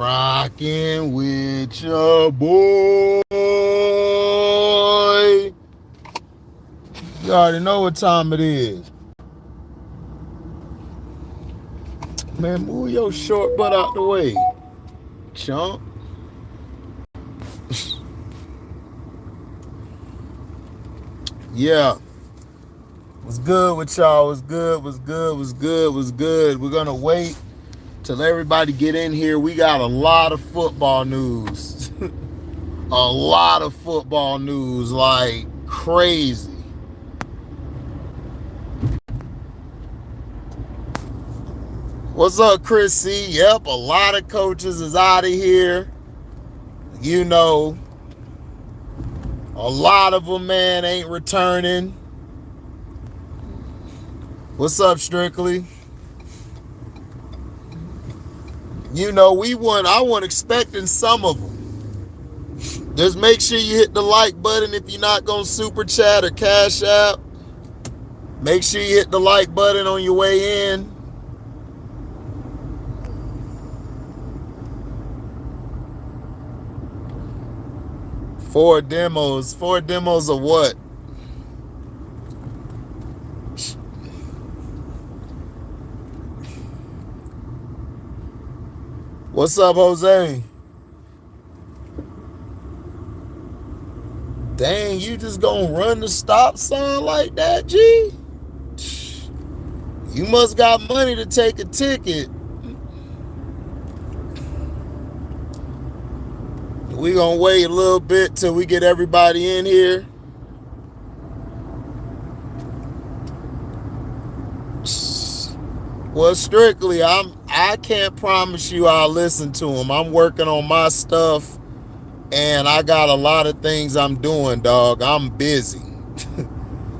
Rockin' with your boy. You already know what time it is. Man, move your short butt out the way, chump. Yeah. What's good with y'all? What's good? We're gonna wait till everybody get in here. We got a lot of football news. A lot of football news, like crazy. What's up, Chris C? Yep, a lot of coaches is out of here. You know, a lot of them, man, ain't returning. What's up, Strictly? You know, I wasn't expecting some of them. Just make sure you hit the like button if you're not going to super chat or cash app. Make sure you hit the like button on your way in. Four demos of what? What's up, Jose? Dang, you just gonna run the stop sign like that, G? You must got money to take a ticket. We gonna wait a little bit till we get everybody in here. Well, Strictly, I can't promise you I'll listen to them. I'm working on my stuff, and I got a lot of things I'm doing, dog. I'm busy.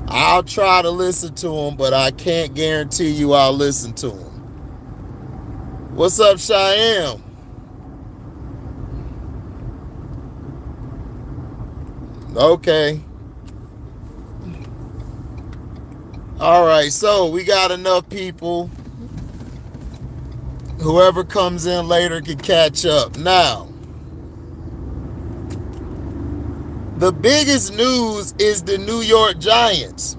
I'll try to listen to them, but I can't guarantee you I'll listen to them. What's up, Cheyenne? Okay. All right, so we got enough people. Whoever comes in later can catch up. Now, the biggest news is the New York Giants.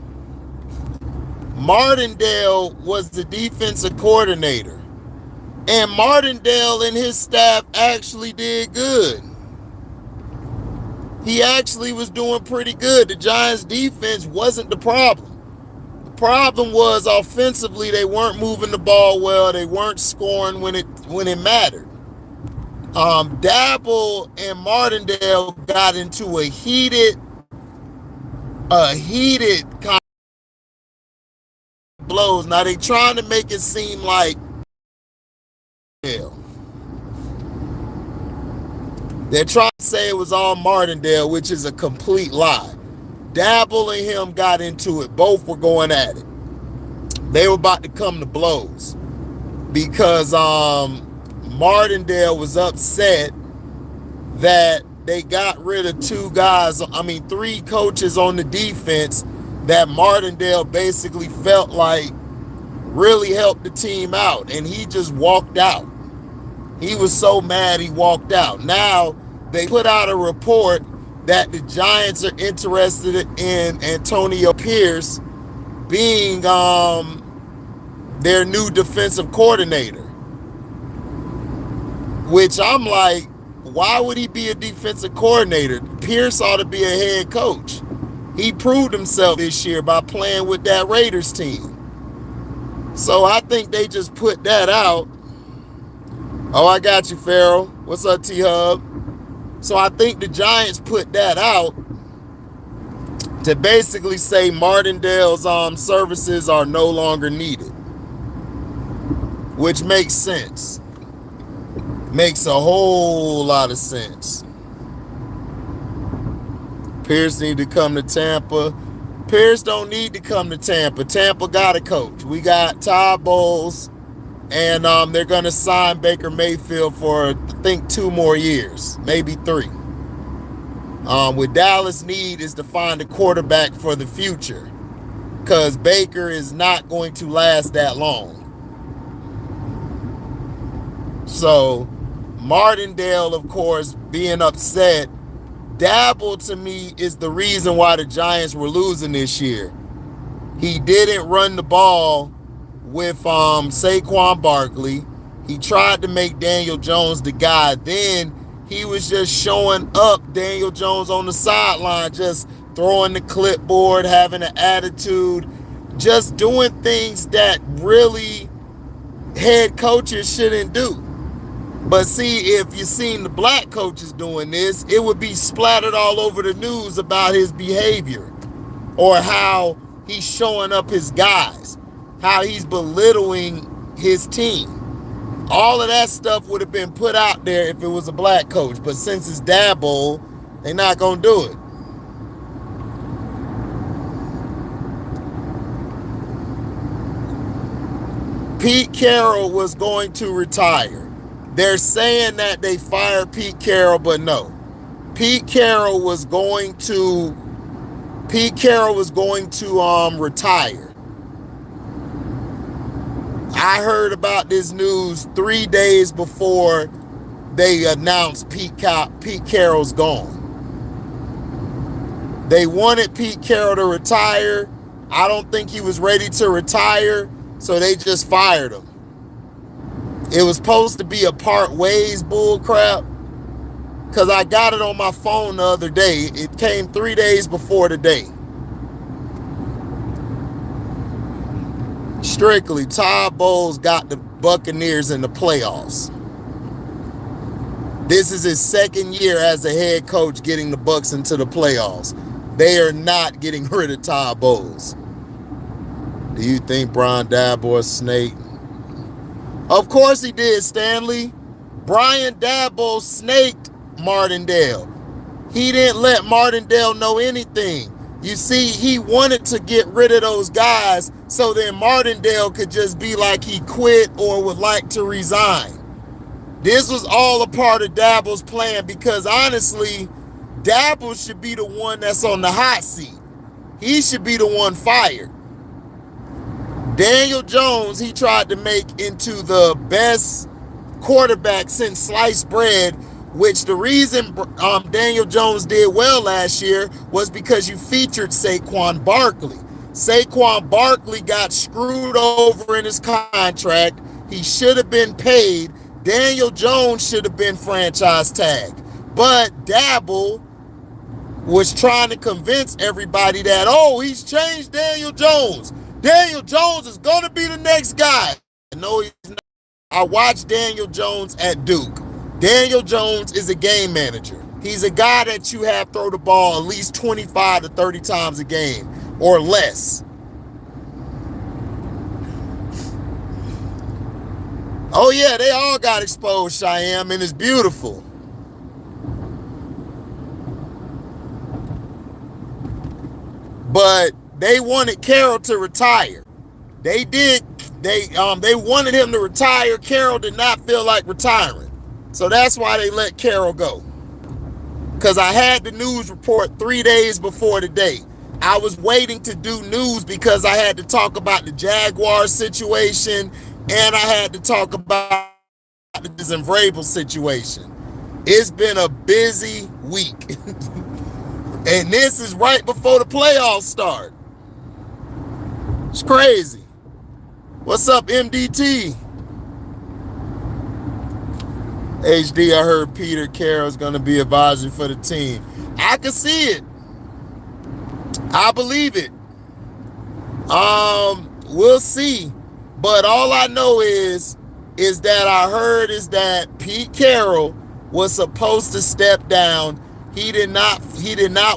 Martindale was the defensive coordinator. And Martindale and his staff actually did good. He actually was doing pretty good. The Giants' defense wasn't the problem. The problem was offensively they weren't moving the ball well. They weren't scoring when it mattered. Dabble and Martindale got into a heated kind of blows. Now they trying to make it seem like they're trying to say it was all Martindale, which is a complete lie. Dabble and him got into it. Both were going at it. They were about to come to blows because Martindale was upset that they got rid of three coaches on the defense that Martindale basically felt like really helped the team out, and he just walked out. He was so mad he walked out. Now they put out a report that the Giants are interested in Antonio Pierce being their new defensive coordinator. Which I'm like, why would he be a defensive coordinator? Pierce ought to be a head coach. He proved himself this year by playing with that Raiders team. So I think they just put that out. Oh, I got you, Farrell. What's up, T-Hub? So I think the Giants put that out to basically say Martindale's services are no longer needed. Which makes sense. Makes a whole lot of sense. Pierce need to come to Tampa. Pierce don't need to come to Tampa. Tampa got a coach. We got Todd Bowles, and they're going to sign Baker Mayfield for, I think, 2 more years, maybe 3. What Dallas need is to find a quarterback for the future, because Baker is not going to last that long. So Martindale, of course, being upset. Dabble, to me, is the reason why the Giants were losing this year. He didn't run the ball with Saquon Barkley. He tried to make Daniel Jones the guy. Then he was just showing up, Daniel Jones on the sideline, just throwing the clipboard, having an attitude, just doing things that really head coaches shouldn't do. But see, if you seen the black coaches doing this, it would be splattered all over the news about his behavior or how he's showing up his guys, how he's belittling his team. All of that stuff would have been put out there if it was a black coach. But since it's Dabo, they're not going to do it. Pete Carroll was going to retire. They're saying that they fired Pete Carroll, but no. Pete Carroll was going to retire. I heard about this news 3 days before they announced Pete Carroll's gone. They wanted Pete Carroll to retire. I don't think he was ready to retire, so they just fired him. It was supposed to be a part ways bull crap, because I got it on my phone the other day. It came 3 days before today. Strictly, Todd Bowles got the Buccaneers in the playoffs. This is his second year as a head coach getting the Bucs into the playoffs. They are not getting rid of Todd Bowles. Do you think Brian Daboll snaked? Of course he did, Stanley. Brian Daboll snaked Martindale. He didn't let Martindale know anything. You see, he wanted to get rid of those guys so then Martindale could just be like he quit or would like to resign. This was all a part of Daboll's plan, because honestly, Daboll should be the one that's on the hot seat. He should be the one fired. Daniel Jones, he tried to make into the best quarterback since sliced bread, which the reason Daniel Jones did well last year was because you featured Saquon Barkley. Saquon Barkley got screwed over in his contract. He should have been paid. Daniel Jones should have been franchise tagged. But Daboll was trying to convince everybody that, oh, he's changed Daniel Jones. Daniel Jones is going to be the next guy. No, he's not. I watched Daniel Jones at Duke. Daniel Jones is a game manager. He's a guy that you have throw the ball at least 25 to 30 times a game or less. Oh yeah, they all got exposed, Cheyenne, and it's beautiful. But they wanted Carroll to retire. They wanted him to retire. Carroll did not feel like retiring. So that's why they let Carroll go. Because I had the news report 3 days before today. I was waiting to do news because I had to talk about the Jaguars situation and I had to talk about the Vrabel situation. It's been a busy week. And this is right before the playoffs start. It's crazy. What's up, MDT? HD, I heard Peter Carroll's going to be advisor for the team. I can see it. I believe it. We'll see. But all I know is that Pete Carroll was supposed to step down. He did not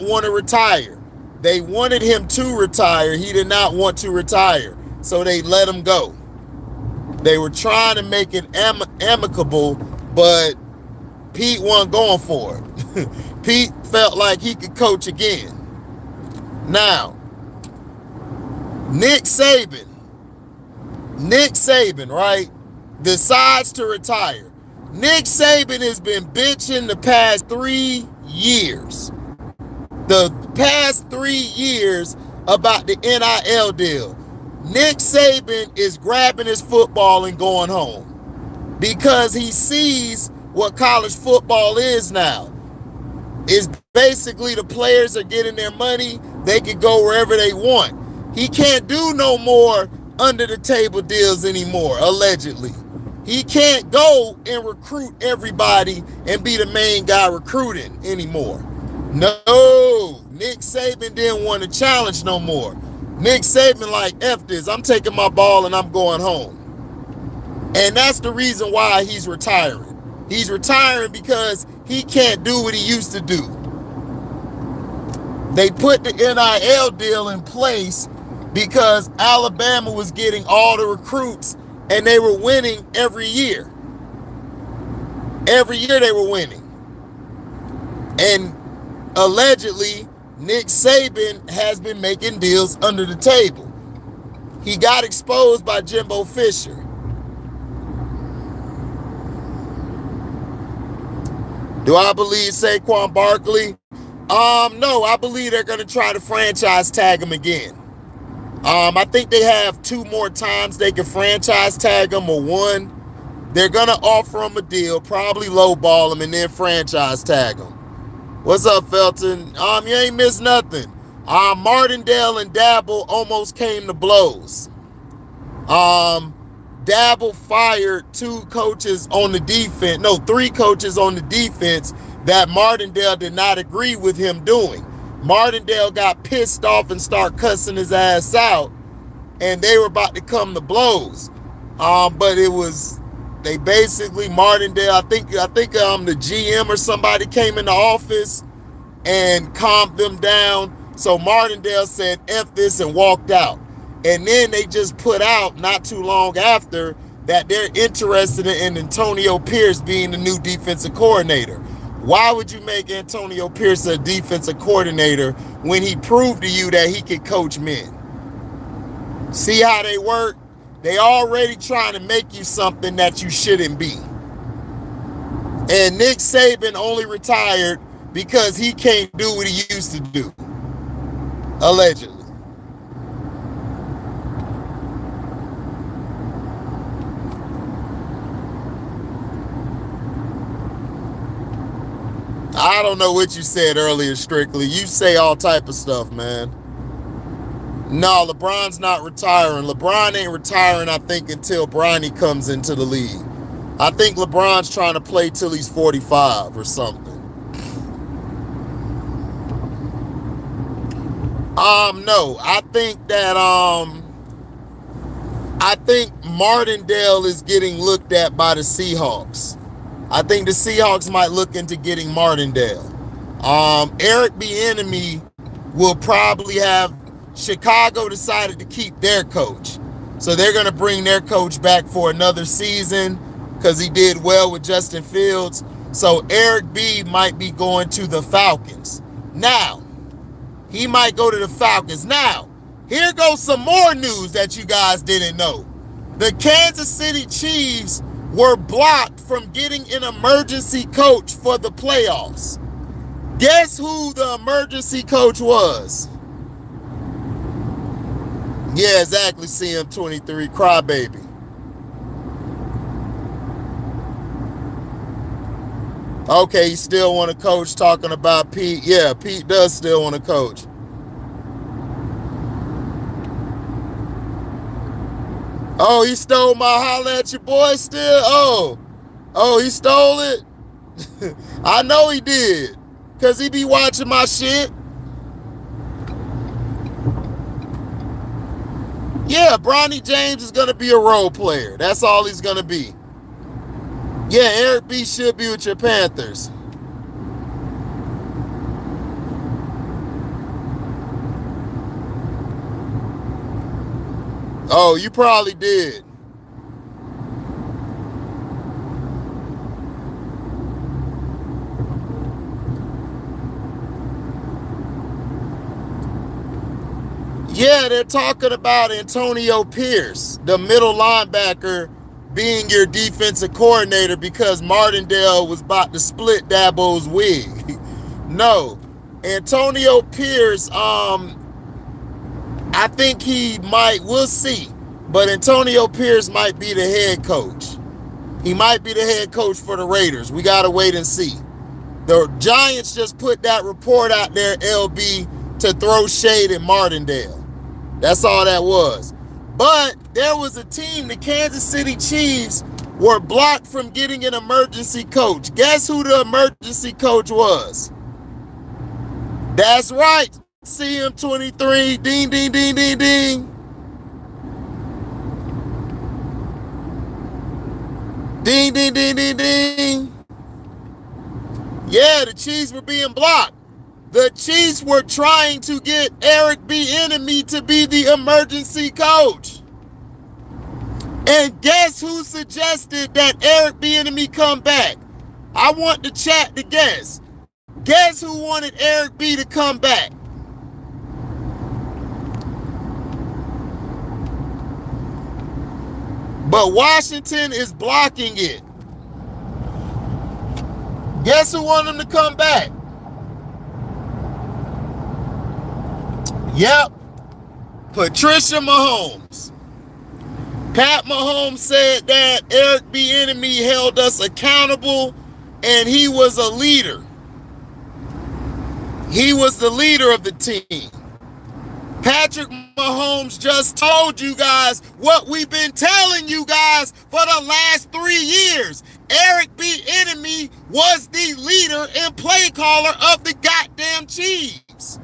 want to retire. They wanted him to retire. He did not want to retire. So they let him go. They were trying to make it amicable, but Pete wasn't going for it. Pete felt like he could coach again. Now, Nick Saban, right, decides to retire. Nick Saban has been bitching the past 3 years. The past 3 years about the NIL deal. Nick Saban is grabbing his football and going home because he sees what college football is now. It's basically the players are getting their money. They can go wherever they want. He can't do no more under the table deals anymore, allegedly. He can't go and recruit everybody and be the main guy recruiting anymore. No, Nick Saban didn't want to challenge no more. Nick Saban like, F this, I'm taking my ball and I'm going home. And that's the reason why he's retiring. He's retiring because he can't do what he used to do. They put the NIL deal in place because Alabama was getting all the recruits and they were winning every year. Every year they were winning. And allegedly, Nick Saban has been making deals under the table. He got exposed by Jimbo Fisher. Do I believe Saquon Barkley? No, I believe they're going to try to franchise tag him again. I think they have 2 more times they can franchise tag him, or 1. They're going to offer him a deal, probably lowball him, and then franchise tag him. What's up, Felton? You ain't missed nothing. Martindale and Dabble almost came to blows. Dabble fired 2 coaches on the defense, 3 coaches on the defense that Martindale did not agree with him doing. Martindale got pissed off and started cussing his ass out, and they were about to come to blows. But it was, they basically, Martindale, I think the GM or somebody came in the office and calmed them down. So Martindale said, F this, and walked out. And then they just put out not too long after that they're interested in Antonio Pierce being the new defensive coordinator. Why would you make Antonio Pierce a defensive coordinator when he proved to you that he could coach men? See how they work? They already trying to make you something that you shouldn't be. And Nick Saban only retired because he can't do what he used to do. Allegedly. I don't know what you said earlier, Strictly. You say all type of stuff, man. No, LeBron's not retiring. LeBron ain't retiring, I think, until Bronny comes into the league. I think LeBron's trying to play till he's 45 or something. No, I think that, I think Martindale is getting looked at by the Seahawks. I think the Seahawks might look into getting Martindale. Eric Bieniemy will probably have, Chicago decided to keep their coach. So they're going to bring their coach back for another season because he did well with Justin Fields. So Eric B might be going to the Falcons. Now, he might go to the Falcons. Now, here goes some more news that you guys didn't know. The Kansas City Chiefs were blocked from getting an emergency coach for the playoffs. Guess who the emergency coach was? Yeah, exactly, CM23, crybaby. Okay, you still want to coach, talking about Pete. Yeah, Pete does still want to coach. Oh, he stole my holla at your boy still? Oh, he stole it? I know he did, because he be watching my shit. Yeah, Bronny James is going to be a role player. That's all he's going to be. Yeah, Eric B should be with your Panthers. Oh, you probably did. Yeah, they're talking about Antonio Pierce, the middle linebacker, being your defensive coordinator because Martindale was about to split Dabo's wig. No, Antonio Pierce, I think he might, we'll see, but Antonio Pierce might be the head coach. He might be the head coach for the Raiders. We got to wait and see. The Giants just put that report out there, LB, to throw shade at Martindale. That's all that was. But there was a team, the Kansas City Chiefs, were blocked from getting an emergency coach. Guess who the emergency coach was? That's right. CM23. Ding, ding, ding, ding, ding. Ding, ding, ding, ding, ding. Yeah, the Chiefs were being blocked. The Chiefs were trying to get Eric Bieniemy to be the emergency coach. And guess who suggested that Eric Bieniemy come back? I want the chat to guess. Guess who wanted Eric B to come back? But Washington is blocking it. Guess who wanted him to come back? Yep. Patricia Mahomes. Pat Mahomes said that Eric Bieniemy held us accountable and he was a leader. He was the leader of the team. Patrick Mahomes just told you guys what we've been telling you guys for the last 3 years. Eric Bieniemy was the leader and play caller of the goddamn Chiefs.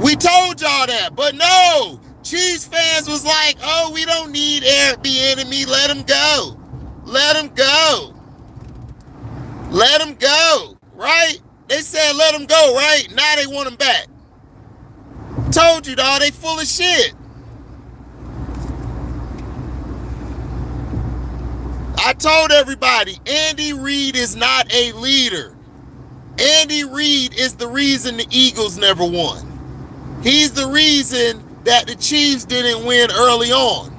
We told y'all that, but no. Chiefs fans was like, oh, we don't need Eric Bieniemy. Let him go. Let him go. Let him go, right? They said let him go, right? Now they want him back. Told you, dawg, they full of shit. I told everybody, Andy Reid is not a leader. Andy Reid is the reason the Eagles never won. He's the reason that the Chiefs didn't win early on.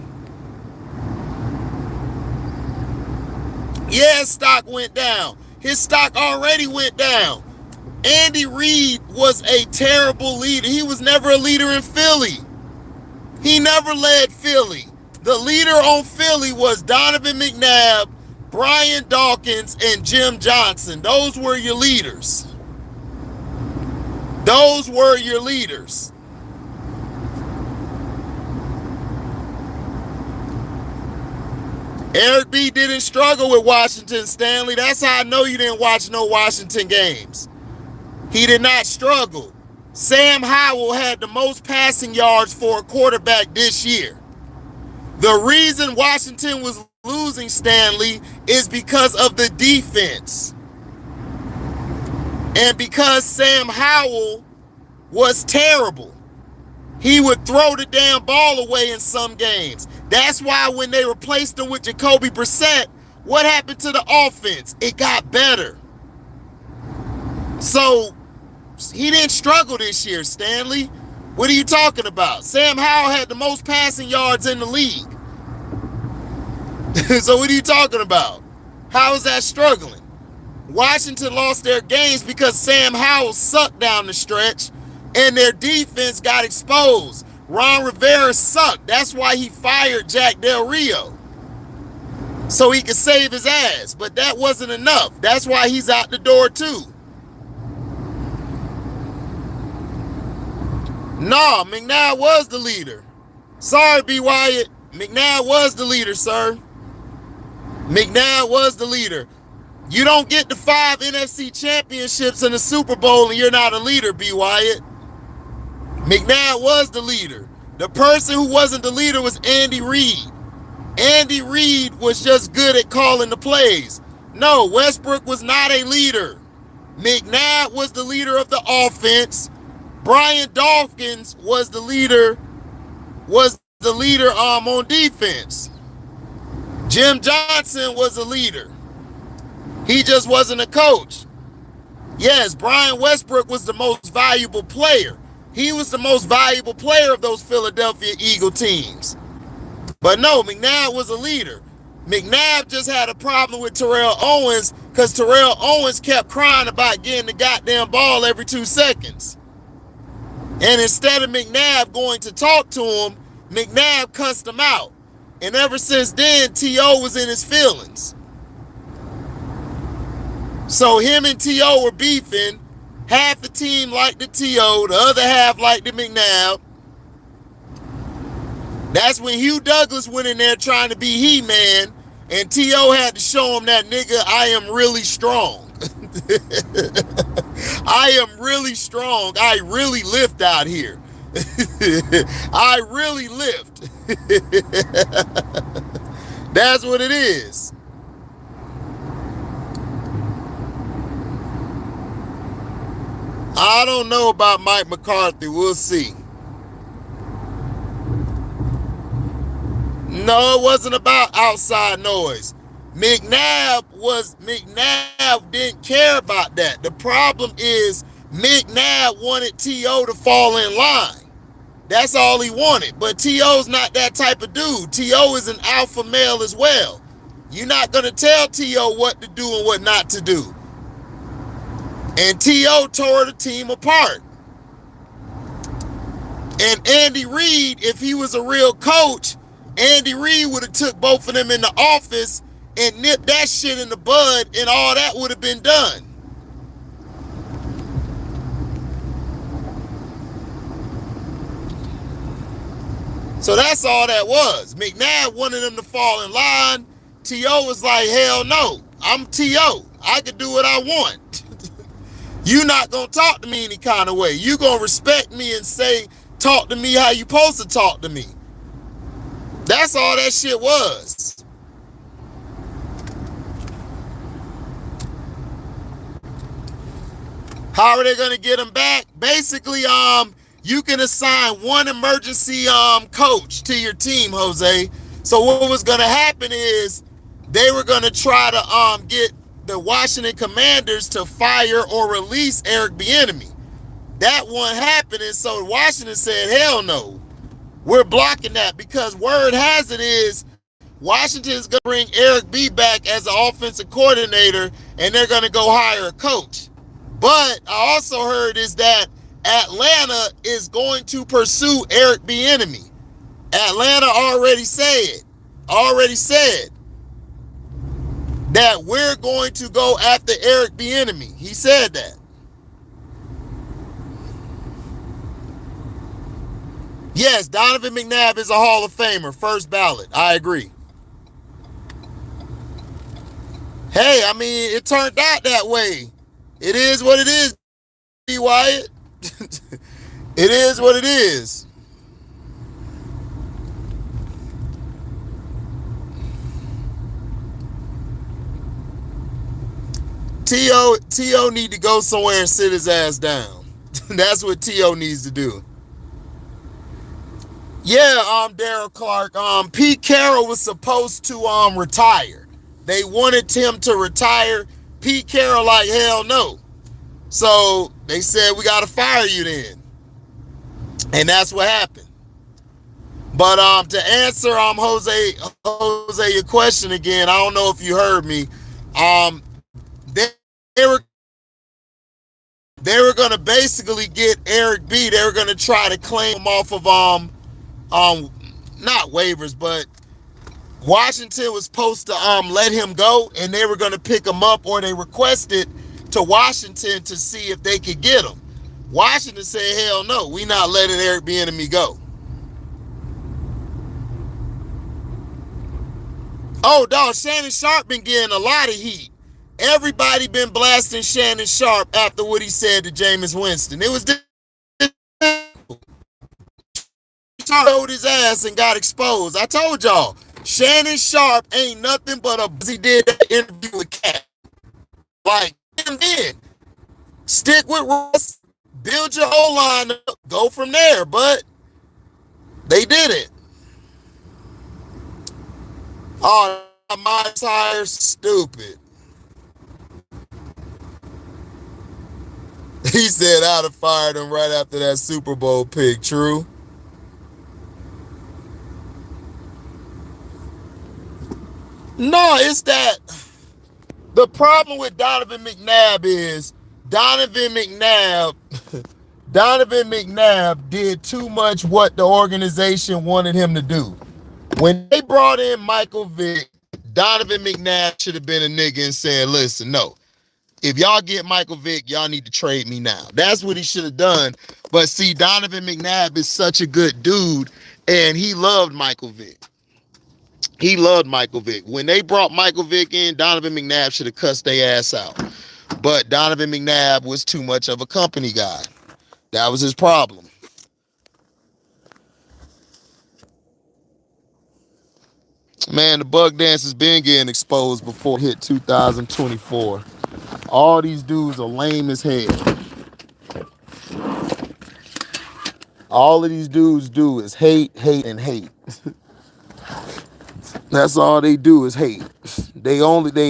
Yeah, his stock went down. His stock already went down. Andy Reid was a terrible leader. He was never a leader in Philly. He never led Philly. The leader on Philly was Donovan McNabb, Brian Dawkins, and Jim Johnson. Those were your leaders. Those were your leaders. Eric B didn't struggle with Washington, Stanley. That's how I know you didn't watch no Washington games. He did not struggle. Sam Howell had the most passing yards for a quarterback this year. The reason Washington was losing, Stanley, is because of the defense. And because Sam Howell was terrible. He would throw the damn ball away in some games. That's why when they replaced him with Jacoby Brissett, what happened to the offense? It got better. So he didn't struggle this year, Stanley. What are you talking about? Sam Howell had the most passing yards in the league. So what are you talking about? How is that struggling? Washington lost their games because Sam Howell sucked down the stretch and their defense got exposed. Ron Rivera sucked. That's why he fired Jack Del Rio. So he could save his ass. But that wasn't enough. That's why he's out the door too. No, McNabb was the leader. Sorry, B. Wyatt. McNabb was the leader, sir. McNabb was the leader. You don't get the 5 NFC championships and the Super Bowl and you're not a leader, B. Wyatt. McNabb was the leader. The person who wasn't the leader was Andy Reid. Andy Reid was just good at calling the plays. No, Westbrook was not a leader. McNabb was the leader of the offense. Brian Dawkins was the leader on defense. Jim Johnson was a leader. He just wasn't a coach. Yes, Brian Westbrook was the most valuable player. He was the most valuable player of those Philadelphia Eagle teams. But no, McNabb was a leader. McNabb just had a problem with Terrell Owens because Terrell Owens kept crying about getting the goddamn ball every 2 seconds. And instead of McNabb going to talk to him, McNabb cussed him out. And ever since then, T.O. was in his feelings. So him and T.O. were beefing. Half the team liked the T.O., the other half liked the McNabb. That's when Hugh Douglas went in there trying to be He-Man, and T.O. had to show him that, nigga, I am really strong. I am really strong. I really lift out here. I really lift. That's what it is. I don't know about Mike McCarthy. We'll see. No, it wasn't about outside noise. McNabb didn't care about that. The problem is McNabb wanted T.O. to fall in line. That's all he wanted. But T.O.'s not that type of dude. T.O. is an alpha male as well. You're not going to tell T.O. what to do and what not to do. And T.O. tore the team apart. And Andy Reid, if he was a real coach, Andy Reid would have took both of them in the office and nipped that shit in the bud, and all that would have been done. So that's all that was. McNabb wanted them to fall in line. T.O. was like, hell no, I'm T.O. I can do what I want. You're not going to talk to me any kind of way. You're going to respect me and say, talk to me how you supposed to talk to me. That's all that shit was. How are they going to get him back? Basically, you can assign one emergency coach to your team, Jose. So what was going to happen is they were going to try to get the Washington Commanders to fire or release Eric Bieniemy. That one happened, and so Washington said, hell no. We're blocking that, because word has it is Washington's going to bring Eric B back as an offensive coordinator, and they're going to go hire a coach. But I also heard is that Atlanta is going to pursue Eric Bieniemy. Atlanta already said that we're going to go after Eric Bieniemy. He said that. Yes, Donovan McNabb is a Hall of Famer, first ballot. I agree. Hey, I mean, it turned out that way. It is what it is, B. Wyatt. It is what it is. T.O. need to go somewhere and sit his ass down. That's what T.O. needs to do. Yeah, Daryl Clark. Pete Carroll was supposed to retire. They wanted him to retire. Pete Carroll like, hell no. So they said, we got to fire you then. And that's what happened. But to answer Jose, your question again, I don't know if you heard me. They were going to basically get Eric B. They were going to try to claim him off of not waivers, but Washington was supposed to let him go, and they were going to pick him up, or they requested to Washington to see if they could get him. Washington said, hell no, we not letting Eric Bieniemy go. Oh, dog, Shannon Sharp been getting a lot of heat. Everybody been blasting Shannon Sharp after what he said to Jameis Winston. It was showed his ass and got exposed. I told y'all, Shannon Sharp ain't nothing but he did that interview with Cat. Like, him then. Stick with Russ, build your whole line up, go from there. But they did it. Oh, my tire's stupid. He said I'd have fired him right after that Super Bowl pick. True. No, it's that the problem with Donovan McNabb is Donovan McNabb did too much what the organization wanted him to do. When they brought in Michael Vick, Donovan McNabb should have been a nigga and said, listen, no. If y'all get Michael Vick, y'all need to trade me now. That's what he should have done. But see, Donovan McNabb is such a good dude, and he loved Michael Vick. He loved Michael Vick. When they brought Michael Vick in, Donovan McNabb should have cussed their ass out. But Donovan McNabb was too much of a company guy. That was his problem. Man, the bug dance has been getting exposed before it hit 2024. All these dudes are lame as hell. All of these dudes do is hate, hate, and hate. That's all they do is hate. They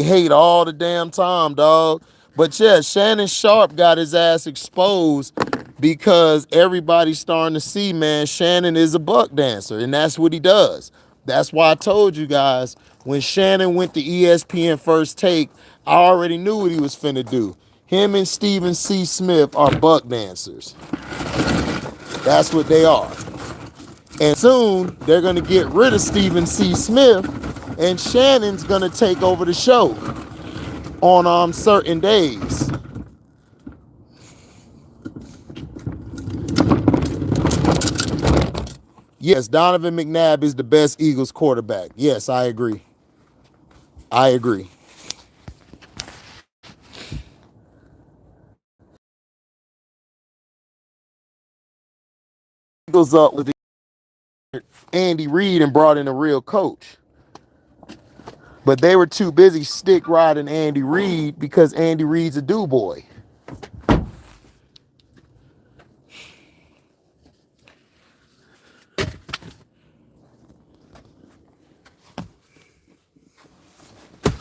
hate all the damn time, dog. But yeah, Shannon Sharp got his ass exposed because everybody's starting to see, man, Shannon is a buck dancer, and that's what he does. That's why I told you guys, when Shannon went to ESPN First Take, I already knew what he was finna do. Him and Stephen C. Smith are buck dancers. That's what they are. And soon, they're going to get rid of Stephen C. Smith, and Shannon's going to take over the show on certain days. Yes, Donovan McNabb is the best Eagles quarterback. Yes, I agree. I agree. Eagles up with Andy Reid and brought in a real coach. But they were too busy stick riding Andy Reid because Andy Reid's a do boy.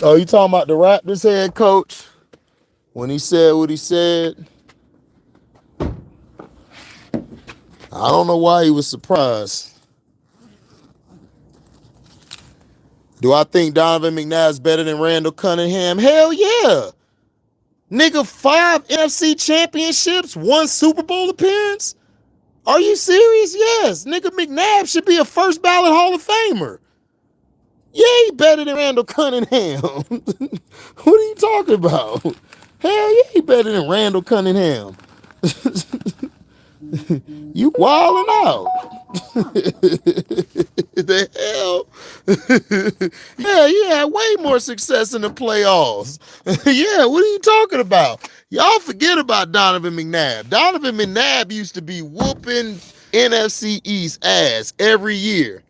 Oh, you talking about the Raptors head coach? When he said what he said? I don't know why he was surprised. Do I think Donovan McNabb's better than Randall Cunningham? Hell yeah. Nigga, 5 NFC championships, 1 Super Bowl appearance? Are you serious? Yes. Nigga, McNabb should be a first ballot Hall of Famer. Yeah, he better than Randall Cunningham. What are you talking about? Hell yeah, he better than Randall Cunningham. You wilding out. The hell? Yeah, he had way more success in the playoffs. Yeah, what are you talking about? Y'all forget about Donovan McNabb. Donovan McNabb used to be whooping NFC East ass every year.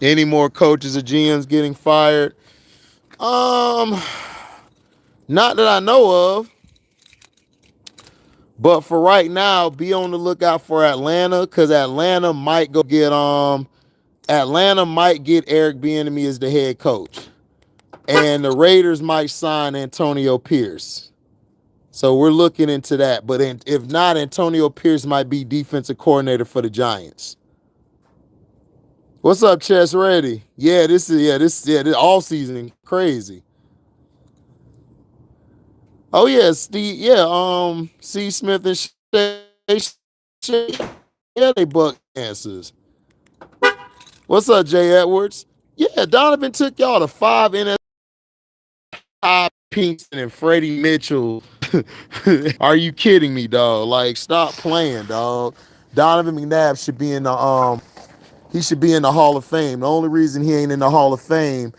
Any more coaches or GMs getting fired? Not that I know of. But for right now, be on the lookout for Atlanta, because Atlanta might get Eric Bieniemy as the head coach. And the Raiders might sign Antonio Pierce. So we're looking into that. But if not, Antonio Pierce might be defensive coordinator for the Giants. What's up, Chess Ready? Yeah, this all season crazy. Oh yeah, Steve. Yeah, C. Smith and Shay. Yeah, they buck answers. What's up, Jay Edwards? Yeah, Donovan took y'all to 5 NFC Pinkston and Freddie Mitchell. Are you kidding me, dog? Like, stop playing, dog. Donovan McNabb should be in the he should be in the Hall of Fame. The only reason he ain't in the Hall of Fame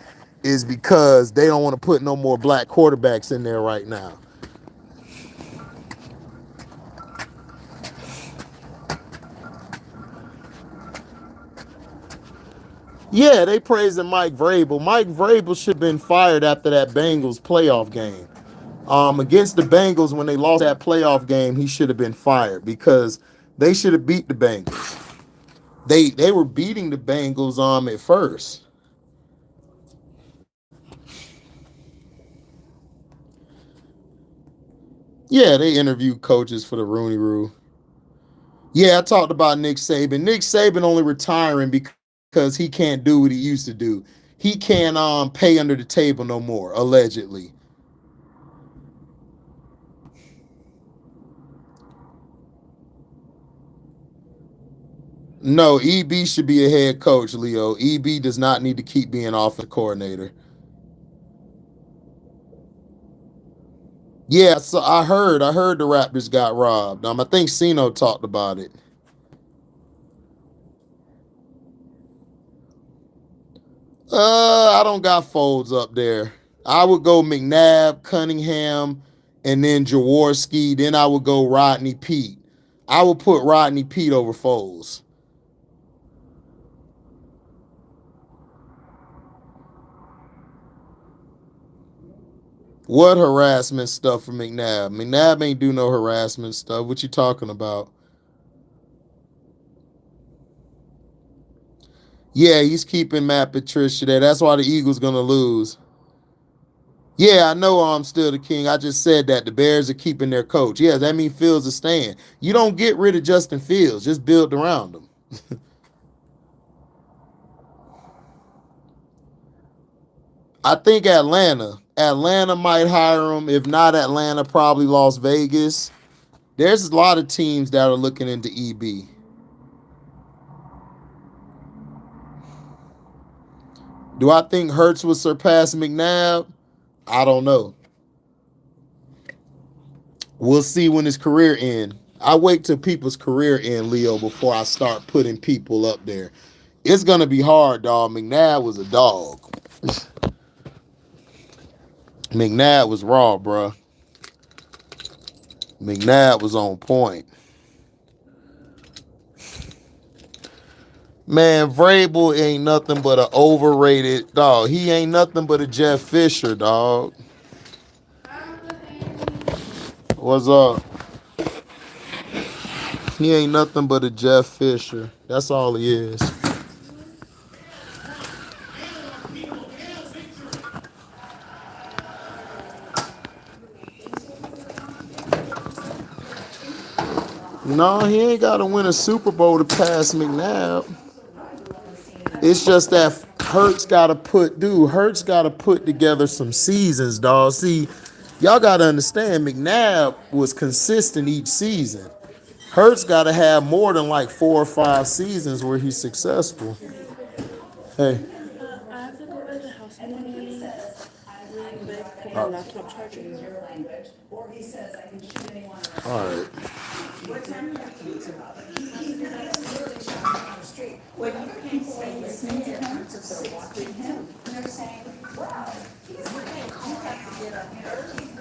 is because they don't want to put no more black quarterbacks in there right now. Yeah, they praising Mike Vrabel. Mike Vrabel should have been fired after that Bengals playoff game. Against the Bengals, when they lost that playoff game, he should have been fired because they should have beat the Bengals. They were beating the Bengals at first. Yeah, they interviewed coaches for the Rooney Rule. Yeah, I talked about Nick Saban. Nick Saban only retiring because he can't do what he used to do. He can't pay under the table no more, allegedly. No, EB should be a head coach, Leo. EB does not need to keep being offensive coordinator. Yeah, so I heard the Raptors got robbed. I think Sino talked about it. I don't got folds up there. I would go McNabb, Cunningham, and then Jaworski. Then I would go Rodney Pete. I would put Rodney Pete over Foles. What harassment stuff for McNabb? McNabb ain't do no harassment stuff. What you talking about? Yeah, he's keeping Matt Patricia there. That's why the Eagles gonna lose. Yeah, I know I'm still the king. I just said that the Bears are keeping their coach. Yeah, that means Fields is staying. You don't get rid of Justin Fields. Just build around him. I think Atlanta. Atlanta might hire him. If not Atlanta, probably Las Vegas. There's a lot of teams that are looking into EB. Do I think Hurts will surpass McNabb? I don't know. We'll see when his career ends. I wait till people's career end, Leo, before I start putting people up there. It's gonna be hard, dog. McNabb was a dog. McNabb was raw, bro. McNabb was on point. Man, Vrabel ain't nothing but an overrated dog. He ain't nothing but a Jeff Fisher, dog. What's up? He ain't nothing but a Jeff Fisher. That's all he is. No, he ain't got to win a Super Bowl to pass McNabb. It's just that Hurts got to put together some seasons, dog. See, y'all got to understand, McNabb was consistent each season. Hurts got to have more than like 4 or 5 seasons where he's successful. Hey. I have to go to the house in the morning really quick for my laptop charging. All right.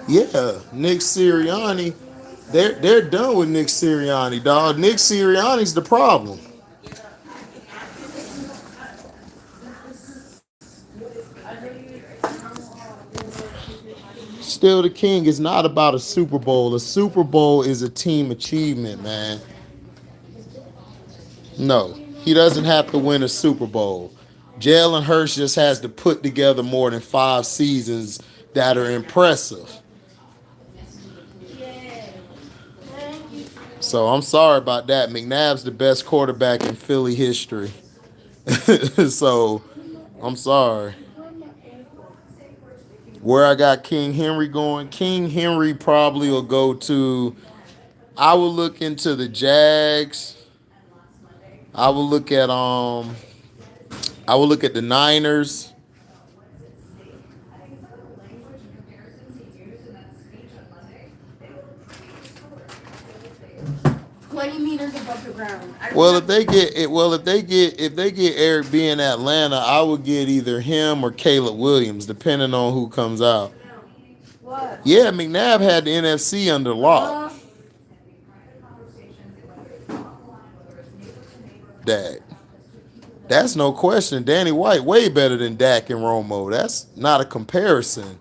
Yeah, Nick Sirianni. They're done with Nick Sirianni, dog. Nick Sirianni's the problem. Still the king is not about a Super Bowl. A Super Bowl is a team achievement, man. No, he doesn't have to win a Super Bowl. Jalen Hurts just has to put together more than 5 seasons that are impressive. So I'm sorry about that. McNabb's the best quarterback in Philly history. So I'm sorry. Where I got King Henry going, King Henry probably will go to. I will look into the Jags. I will look at the Niners. Meters above the ground. If they get Eric B in Atlanta, I would get either him or Caleb Williams, depending on who comes out. What? Yeah, McNabb had the NFC under lock. Dak. That's no question. Danny White way better than Dak and Romo. That's not a comparison.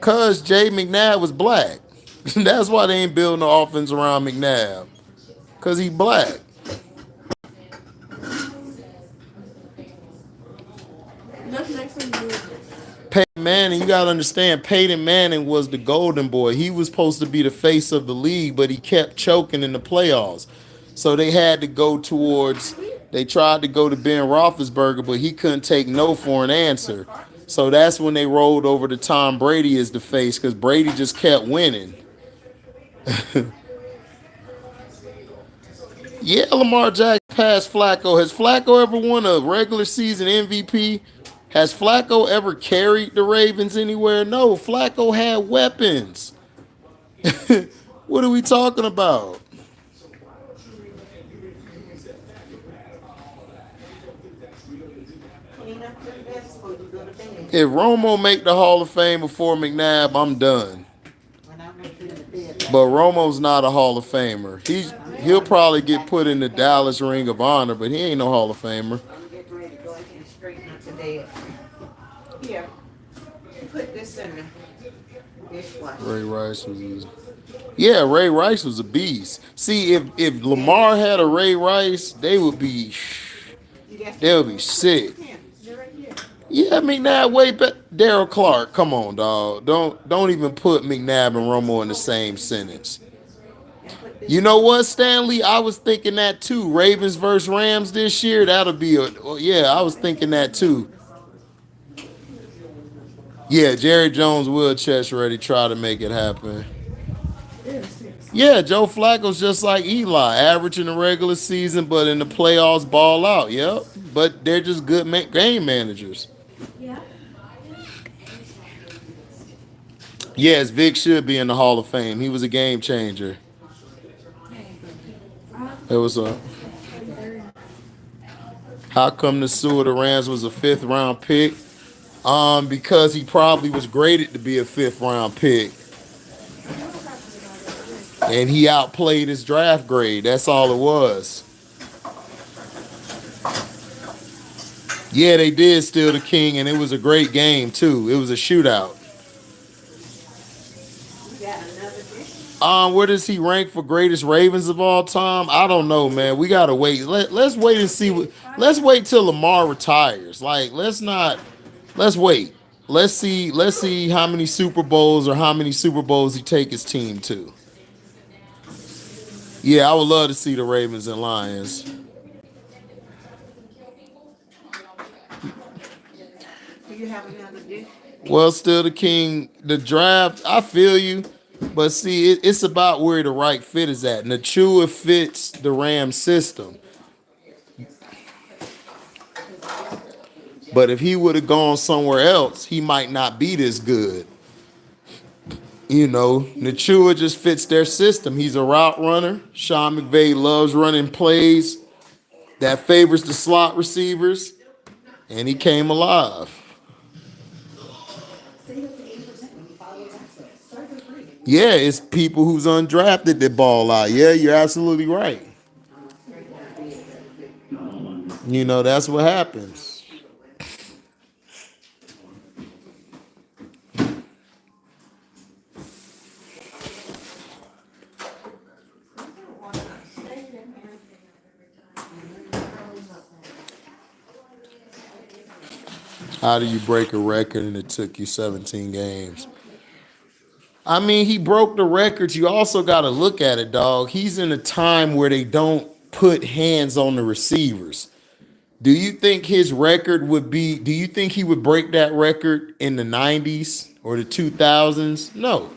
Cause Jay McNabb was black. That's why they ain't building the offense around McNabb. Cause he black. Peyton Manning, you gotta understand, Peyton Manning was the golden boy. He was supposed to be the face of the league, but he kept choking in the playoffs. So they had to go they tried to go to Ben Roethlisberger, but he couldn't take no for an answer. So that's when they rolled over to Tom Brady as the face, because Brady just kept winning. Yeah, Lamar Jackson passed Flacco. Has Flacco ever won a regular season MVP? Has Flacco ever carried the Ravens anywhere? No, Flacco had weapons. What are we talking about? If Romo make the Hall of Fame before McNabb, I'm done. But Romo's not a Hall of Famer. He'll probably get put in the Dallas Ring of Honor, but he ain't no Hall of Famer. I'm getting ready to go ahead and straighten up the bed. Here, put this in the dishwasher. Ray Rice was a beast. See, if Lamar had a Ray Rice, they would be sick. Yeah, McNabb way better. Daryl Clark, come on, dog. Don't even put McNabb and Romo in the same sentence. You know what, Stanley? I was thinking that too. Ravens versus Rams this year. That'll be I was thinking that too. Yeah, Jerry Jones will chest ready try to make it happen. Yeah, Joe Flacco's just like Eli, average in the regular season, but in the playoffs ball out. Yep, but they're just good game managers. Yes, Vic should be in the Hall of Fame. He was a game changer. It was a. How come the Sewer the Rams was a 5th round pick? Because he probably was graded to be a 5th round pick. And he outplayed his draft grade. That's all it was. Yeah, they did steal the king, and it was a great game, too. It was a shootout. Where does he rank for greatest Ravens of all time? I don't know, man. We gotta wait. Let's wait and see. Let's wait till Lamar retires. Let's wait. Let's see how many Super Bowls he take his team to. Yeah, I would love to see the Ravens and Lions. Do you have another dish? Well, still the king. The draft, I feel you. But see, it's about where the right fit is at. Nachua fits the Rams system. But if he would have gone somewhere else, he might not be this good. You know, Nachua just fits their system. He's a route runner. Sean McVay loves running plays that favors the slot receivers. And he came alive. Yeah, it's people who's undrafted that ball out. Yeah, you're absolutely right. You know, that's what happens. How do you break a record and it took you 17 games? I mean, he broke the records. You also got to look at it, dog. He's in a time where they don't put hands on the receivers. Do you think his record would be, do you think he would break that record in the 90s or the 2000s? No.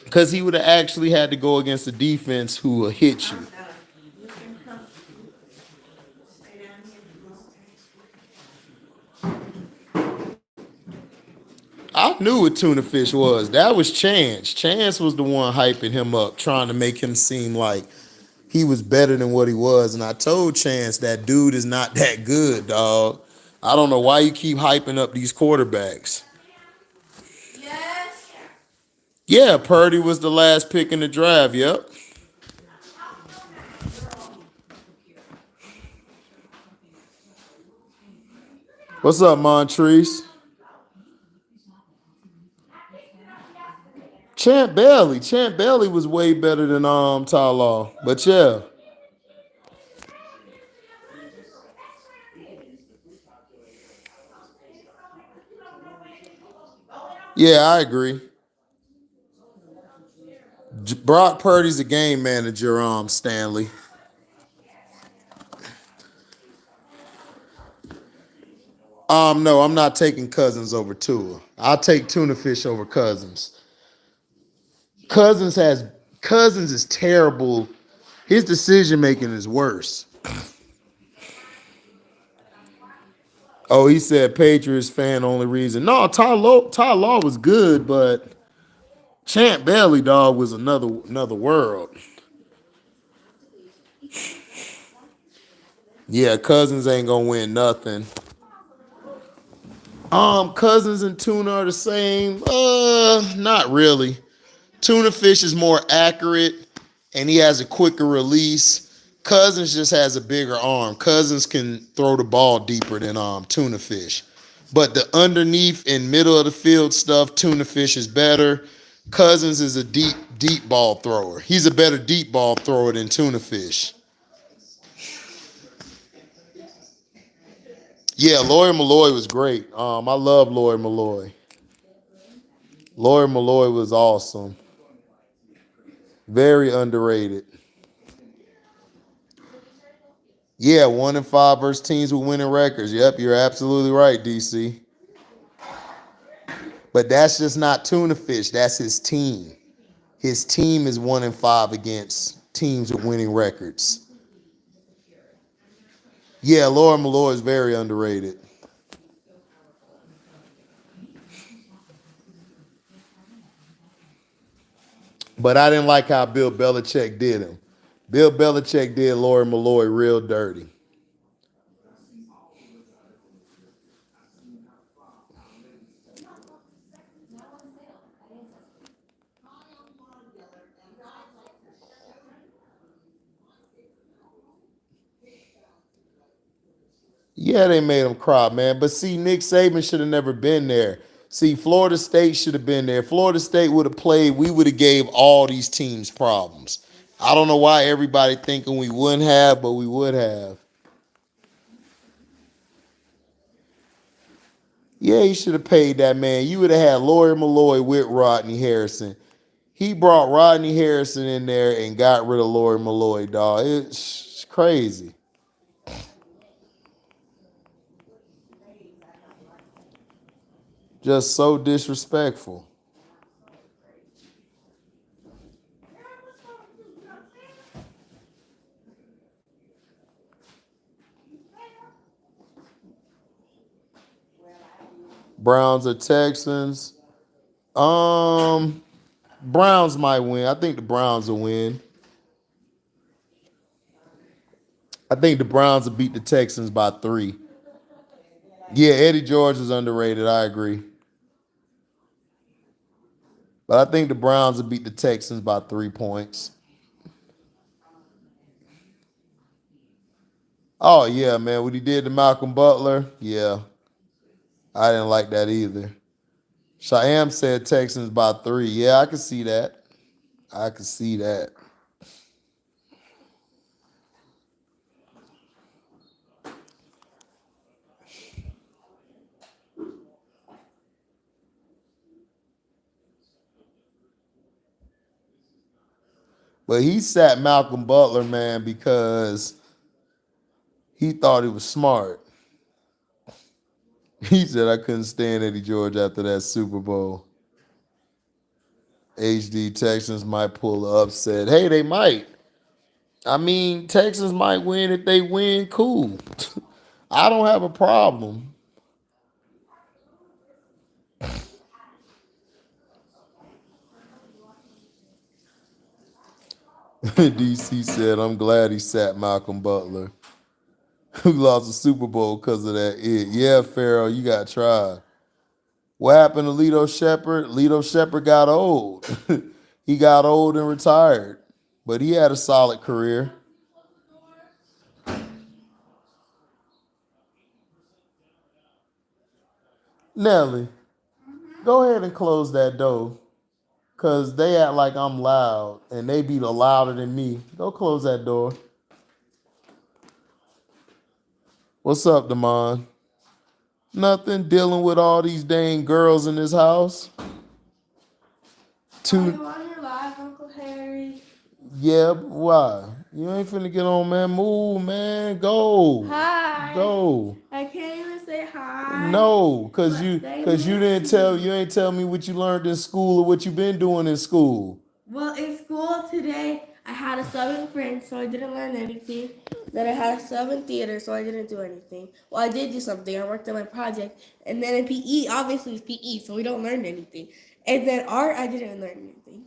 Because he would have actually had to go against a defense who will hit you. I knew what tuna fish was. That was Chance. Chance was the one hyping him up, trying to make him seem like he was better than what he was. And I told Chance that dude is not that good, dog. I don't know why you keep hyping up these quarterbacks. Yes. Yeah, Purdy was the last pick in the draft. Yep. What's up, Montrese? Champ Bailey was way better than Ty Law. But yeah. Yeah, I agree. Brock Purdy's a game manager, Stanley. No, I'm not taking Cousins over Tua. I'll take tuna fish over Cousins. Cousins is terrible. His decision making is worse. Oh, he said Patriots fan only reason. No, Ty Law was good, but Champ Bailey dog was another world. Yeah, Cousins ain't gonna win nothing. Cousins and tuna are the same. Not really. Tuna fish is more accurate and he has a quicker release. Cousins just has a bigger arm. Cousins can throw the ball deeper than tuna fish. But the underneath and middle of the field stuff, tuna fish is better. Cousins is a deep ball thrower. He's a better deep ball thrower than tuna fish. Yeah, Lawyer Malloy was great. I love Lawyer Malloy. Lawyer Malloy was awesome. Very underrated. Yeah, 1-5 versus teams with winning records. Yep, you're absolutely right, DC. But that's just not tuna fish. That's his team. His team is 1-5 against teams with winning records. Yeah, Lawyer Malloy is very underrated. But I didn't like how Bill Belichick did him. Bill Belichick did Lawyer Malloy real dirty. Yeah, they made him cry, man. But see, Nick Saban should have never been there. See, Florida State should have been there. Florida State would have played. We would have gave all these teams problems. I don't know why everybody thinking we wouldn't have, but we would have. Yeah, you should have paid that man. You would have had Lawyer Malloy with Rodney Harrison. He brought Rodney Harrison in there and got rid of Lawyer Malloy, dog. It's crazy. Just so disrespectful. Browns or Texans. Browns might win. I think the Browns will win. I think the Browns will beat the Texans by 3. Yeah, Eddie George is underrated. I agree. But I think the Browns will beat the Texans by 3 points. Oh, yeah, man. What he did to Malcolm Butler, yeah. I didn't like that either. Shyam said Texans by 3. Yeah, I can see that. I can see that. But he sat Malcolm Butler, man, because he thought he was smart. He said, I couldn't stand Eddie George after that Super Bowl. HD Texans might pull the upset. Hey, they might. I mean, Texans might win. If they win, cool. I don't have a problem. DC said, I'm glad he sat Malcolm Butler, who lost the Super Bowl because of that. Yeah, Pharaoh, you got tried. What happened to Lito Shepherd? Lito Shepherd got old. He got old and retired, but he had a solid career. Nelly, go ahead and close that door, because they act like I'm loud, and they be louder than me. Go close that door. What's up, Damon? Nothing, dealing with all these dang girls in this house. Are you on your live, Uncle Harry? Yeah, why? You ain't finna get on, man. Move, man. Go. Hi. Go. I can't even say hi. No, cause you ain't tell me what you learned in school or what you been doing in school. Well, in school today, I had a sub in French, so I didn't learn anything. Then I had a sub in theater, so I didn't do anything. Well, I did do something. I worked on my project. And then in PE, obviously it's PE, so we don't learn anything. And then art, I didn't learn anything.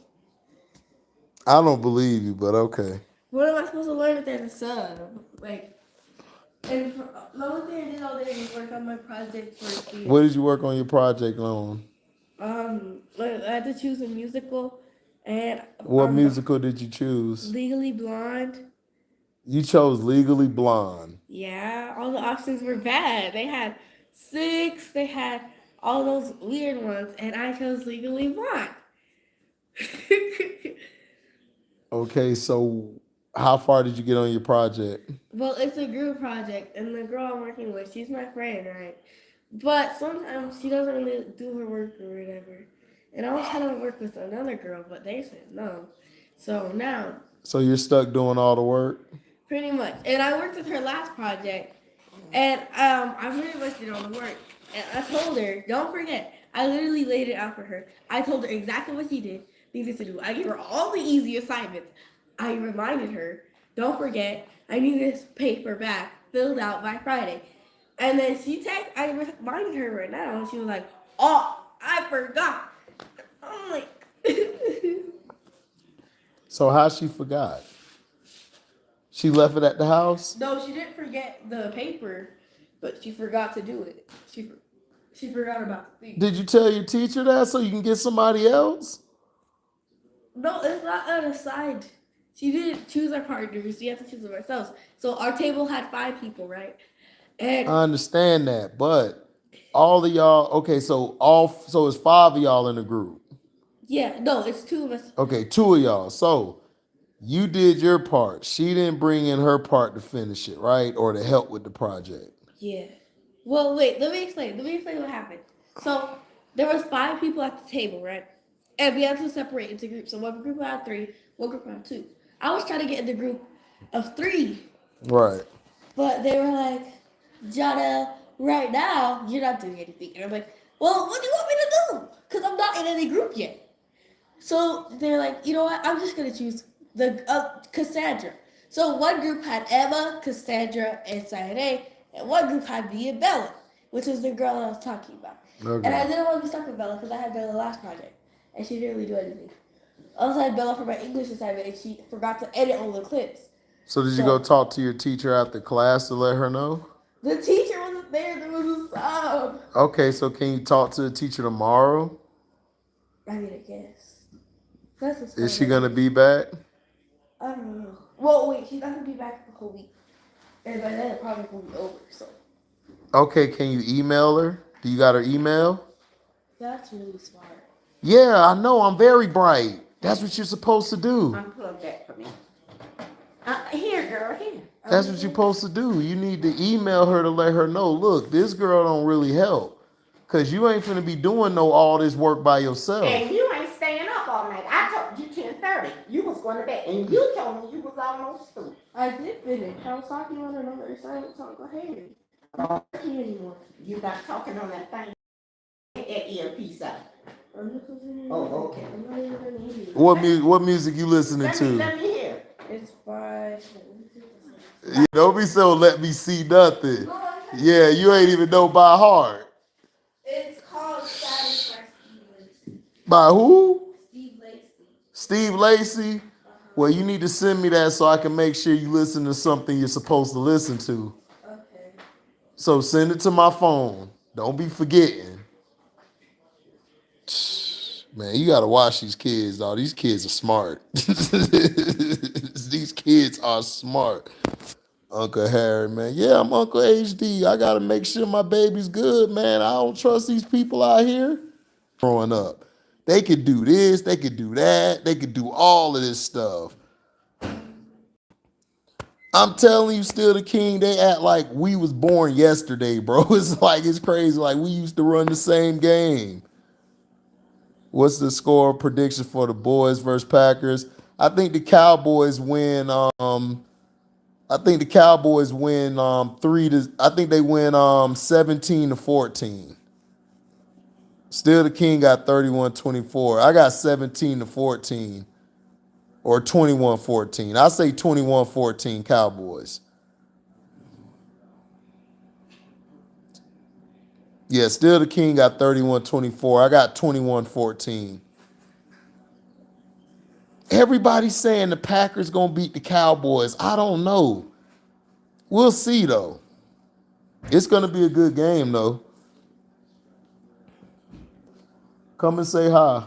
I don't believe you, but okay. What am I supposed to learn if there's a sub? Like, and the only thing I did all day was work on my project for theater. What did you work on your project on? I had to choose a musical, and What musical did you choose? Legally Blonde. You chose Legally Blonde. Yeah, all the options were bad. They had 6. They had all those weird ones, and I chose Legally Blonde. Okay, so how far did you get on your project? Well, it's a group project, and the girl I'm working with, she's my friend, right? But sometimes she doesn't really do her work or whatever. And I was trying to work with another girl, but they said no. So now. So you're stuck doing all the work? Pretty much. And I worked with her last project, and I pretty much did all the work. And I told her, don't forget, I literally laid it out for her. I told her exactly what she needed to do. I gave her all the easy assignments. I reminded her, don't forget, I need this paper back filled out by Friday. And then I reminded her right now, and she was like, oh, I forgot. I'm like. So how she forgot? She left it at the house? No, she didn't forget the paper, but she forgot to do it. She forgot about the thing. Did you tell your teacher that so you can get somebody else? No, it's not an aside. She didn't choose our partners. We have to choose them ourselves. So our table had 5 people, right? And I understand that, but all of y'all, okay, so it's 5 of y'all in the group. Yeah, no, it's 2 of us. Okay, 2 of y'all. So you did your part. She didn't bring in her part to finish it, right? Or to help with the project. Yeah. Well, wait, let me explain what happened. So there was 5 people at the table, right? And we had to separate into groups. So one group had 3, one group had 2. I was trying to get in the group of 3. Right. But they were like, Jada, right now, you're not doing anything. And I'm like, well, what do you want me to do? Because I'm not in any group yet. So they're like, you know what? I'm just going to choose the Cassandra. So one group had Emma, Cassandra, and Sayane, and one group had me and Bella, which is the girl I was talking about. Okay. And I didn't want to be stuck with Bella because I had Bella last project, and she didn't really do anything. I also had Bella for my English assignment, and she forgot to edit all the clips. So did you go talk to your teacher after class to let her know? The teacher wasn't there. There was a sub. Okay, so can you talk to the teacher tomorrow? I mean, I guess. Is she going to be back? I don't know. Well, wait, she's not going to be back the whole week. And by then, it probably will be over, so. Okay, can you email her? Do you got her email? That's really smart. Yeah, I know. I'm very bright. That's what you're supposed to do. Unplug that for me. Here, girl, here. That's what you're supposed to do. You need to email her to let her know, look, this girl don't really help. Because you ain't finna be doing all this work by yourself. And you ain't staying up all night. I told you 10:30. You was going to bed. And you told me you was almost through. I did finish. I was talking on another assignment, so go ahead. I'm not working anymore. You not talking on that thing. Get that earpiece out. I'm just listening. Oh, okay. I'm not even going to hear you. What music you listening Let to? me hear. It's by... You don't be so let me see nothing. Yeah, you ain't even know by heart. It's called Status by Steve Lacy. By who? Steve Lacy. Steve Lacy? Well, you need to send me that so I can make sure you listen to something you're supposed to listen to. Okay. So send it to my phone. Don't be forgetting. Man, you gotta watch these kids, dog. These kids are smart. These kids are smart. Uncle Harry, man. Yeah, I'm Uncle HD. I gotta make sure my baby's good, man. I don't trust these people out here. Growing up, they could do this, they could do that, they could do all of this stuff. I'm telling you, Still the King, they act like we was born yesterday, bro. It's crazy. Like we used to run the same game. What's the score prediction for the boys versus Packers? I think the Cowboys win. I think the Cowboys win 17-14. Still the King got 31-24. I got 17-14. Or 21-14. I say 21-14 Cowboys. Yeah, still the King got 31-24. I got 21-14. Everybody's saying the Packers gonna beat the Cowboys. I don't know. We'll see though. It's gonna be a good game though. Come and say hi.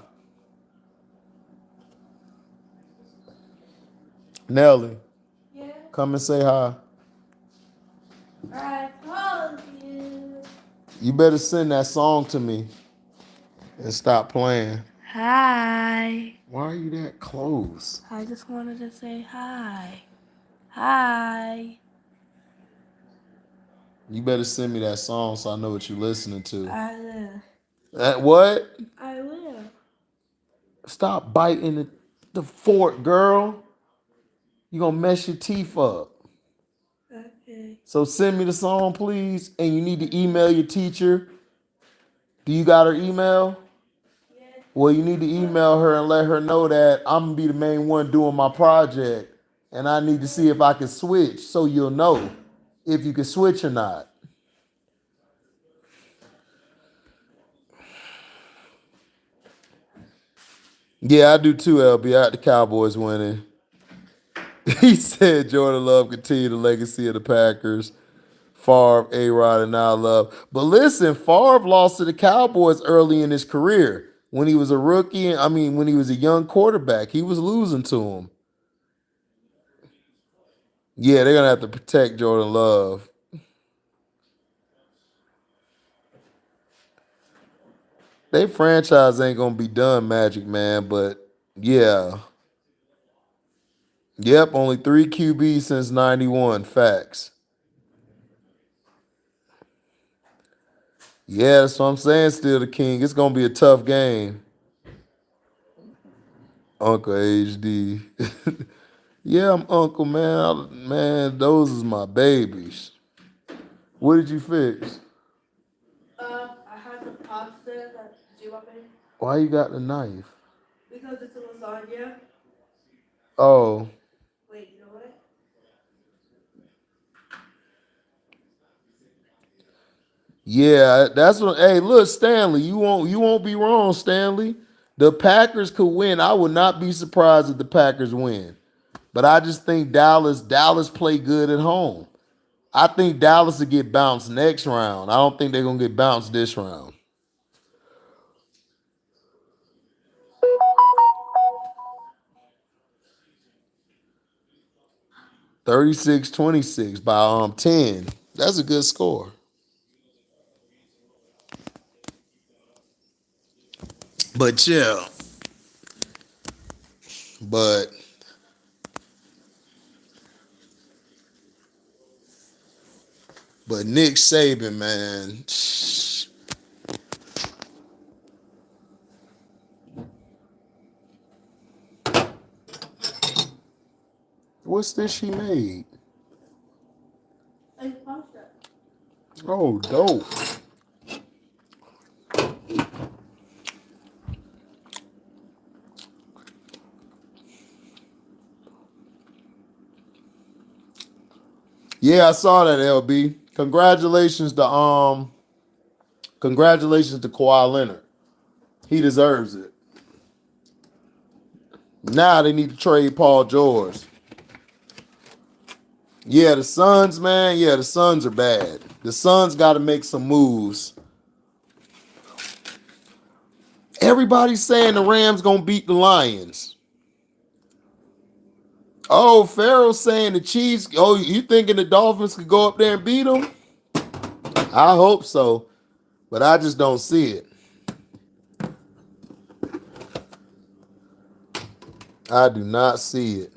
Nelly, Yeah. come and say hi. I told you. You better send that song to me and stop playing. Hi. Why are you that close? I just wanted to say hi. Hi. You better send me that song so I know what you're listening to. I will. What? I will. Stop biting the fork, girl. You're gonna mess your teeth up. Okay. So send me the song, please. And you need to email your teacher. Do you got her email? Yes. Well, you need to email her and let her know that I'm gonna be the main one doing my project. And I need to see if I can switch so you'll know if you can switch or not. Yeah, I do too, LB. I got the Cowboys winning. He said Jordan Love continue the legacy of the Packers. Favre, A-Rod, and now Love. But listen, Favre lost to the Cowboys early in his career. When he was a rookie, when he was a young quarterback, he was losing to him. Yeah, they're going to have to protect Jordan Love. They franchise ain't going to be done, Magic Man, but yeah. Yep, only 3 QBs since 91. Facts. Yeah, that's what I'm saying, still the king. It's going to be a tough game. Uncle HD. Yeah, I'm Uncle, man. Man, those is my babies. What did you fix? I had some pasta that you want me? Why you got the knife? Because it's a lasagna. Oh, Wait, you know what? yeah, that's what. Hey, look, Stanley, you won't be wrong, Stanley. The Packers could win. I would not be surprised if the Packers win. But I just think Dallas play good at home. I think Dallas will get bounced next round. I don't think they're gonna get bounced this round. 36-26 by 10. That's a good score. But yeah. But Nick Saban, man. What's this she made? It's pasta. Oh, dope. Yeah, I saw that, LB. Congratulations to Kawhi Leonard. He deserves it. Now they need to trade Paul George. Yeah, the Suns, man. Yeah, the Suns are bad. The Suns got to make some moves. Everybody's saying the Rams gonna beat the Lions. Oh, Farrell's saying the Chiefs. Oh, you thinking the Dolphins could go up there and beat them? I hope so, but I just don't see it. I do not see it.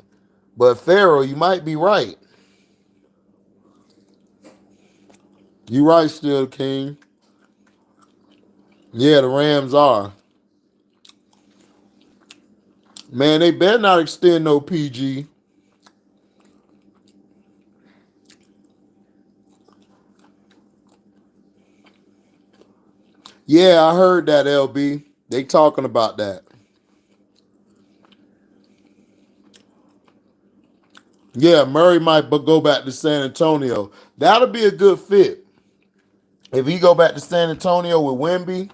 But Farrell, you might be right. You right, still, King. Yeah, the Rams are. Man, they better not extend no PG. Yeah, I heard that, LB. They talking about that. Yeah, Murray might go back to San Antonio. That'll be a good fit. If he go back to San Antonio with Wemby.